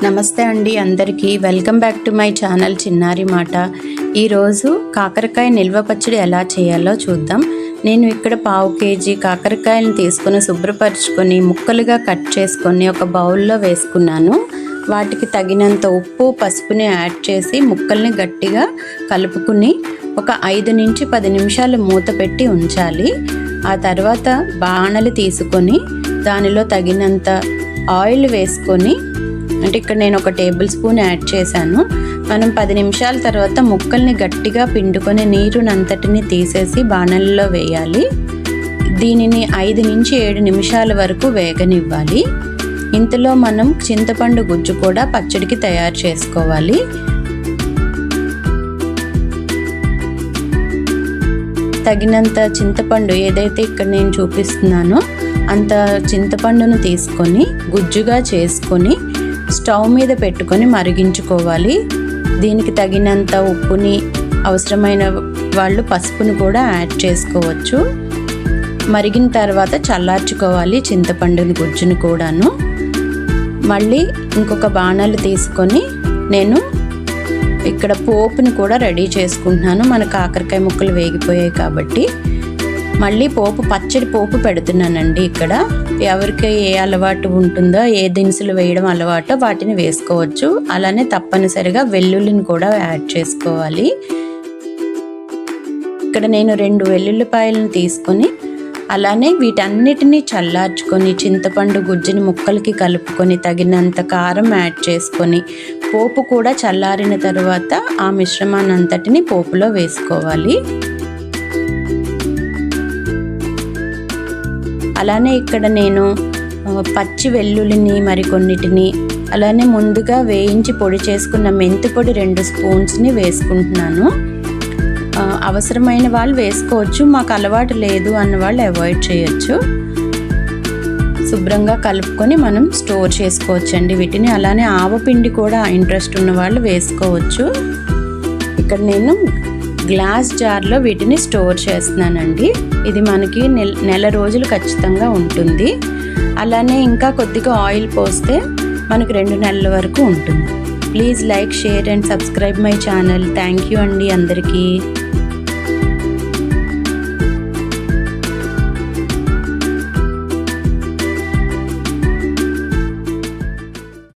నమస్తే అండి అందరికీ welcome back to my channel చిన్నారి మాట. ఈరోజు కాకరకాయ నిల్వ పచ్చడి ఎలా చేయాలో చూద్దాం. నేను ఇక్కడ 1/2 కేజీ కాకరకాయలను తీసుకొని శుభ్రపరచుకొని ముక్కలుగా కట్ చేసుకొని ఒక బౌల్లో వేసుకున్నాను. వాటికి తగినంత ఉప్పు పసుపుని యాడ్ చేసి ముక్కల్ని గట్టిగా కలుపుకుని ఒక 5 నుంచి 10 నిమిషాలు మూత పెట్టి ఉంచాలి. ఆ తర్వాత బాణలి తీసుకొని దానిలో తగినంత ఆయిల్ వేసుకొని, అంటే ఇక్కడ నేను 1 టేబుల్ స్పూన్ యాడ్ చేశాను. మనం 10 నిమిషాల తర్వాత ముక్కల్ని గట్టిగా పిండుకొని నీరునంతటిని తీసేసి బాణలిలో వేయాలి. దీనిని 5 నుంచి 7 నిమిషాల వరకు వేగనివ్వాలి. ఇంతలో మనం చింతపండు గుజ్జు కూడా పచ్చడికి తయారు చేసుకోవాలి. తగినంత చింతపండు ఏదైతే ఇక్కడ నేను చూపిస్తున్నానో అంత చింతపండును తీసుకొని గుజ్జుగా చేసుకొని స్టవ్ మీద పెట్టుకొని మరిగించుకోవాలి. దీనికి తగినంత ఉప్పుని, అవసరమైన వాళ్ళు పసుపుని కూడా యాడ్ చేసుకోవచ్చు. మరిగిన తర్వాత చల్లార్చుకోవాలి చింతపండుని గుజ్జుని కూడాను. మళ్ళీ ఇంకొక బాణలు తీసుకొని నేను ఇక్కడ పోపుని కూడా రెడీ చేసుకుంటున్నాను. మన కాకరకాయ ముక్కలు వేగిపోయాయి కాబట్టి మళ్ళీ పచ్చడి పోపు పెడుతున్నానండి. ఇక్కడ ఎవరికి ఏ అలవాటు ఉంటుందో, ఏ దినుసులు వేయడం అలవాటో వాటిని వేసుకోవచ్చు. అలానే తప్పనిసరిగా వెల్లుల్లిని కూడా యాడ్ చేసుకోవాలి. ఇక్కడ నేను 2 వెల్లుల్లిపాయలను తీసుకొని అలానే వీటన్నిటినీ చల్లార్చుకొని చింతపండు గుజ్జుని ముక్కలకి కలుపుకొని తగినంత కారం యాడ్ చేసుకొని పోపు కూడా చల్లారిన తర్వాత ఆ మిశ్రమాన్ని అంతటిని పోపులో వేసుకోవాలి. అలానే ఇక్కడ నేను పచ్చి వెల్లుల్లిని మరికొన్నిటిని, అలానే ముందుగా వేయించి పొడి చేసుకున్న మెంతి పొడి 2 స్పూన్స్ని వేసుకుంటున్నాను. అవసరమైన వాళ్ళు వేసుకోవచ్చు, మాకు అలవాటు లేదు అన్న వాళ్ళు అవాయిడ్ చేయొచ్చు. శుభ్రంగా కలుపుకొని మనం స్టోర్ చేసుకోవచ్చండి వీటిని. అలానే ఆవపిండి కూడా ఇంట్రెస్ట్ ఉన్న వాళ్ళు వేసుకోవచ్చు. ఇక్కడ నేను గ్లాస్ జార్లో వీటిని స్టోర్ చేస్తున్నానండి. ఇది మనకి నెల రోజులు ఖచ్చితంగా ఉంటుంది. అలానే ఇంకా కొద్దిగా ఆయిల్ పోస్తే మనకు 2 నెలల వరకు ఉంటుంది. Please like, share and subscribe my channel. Thank you అండి అందరికీ.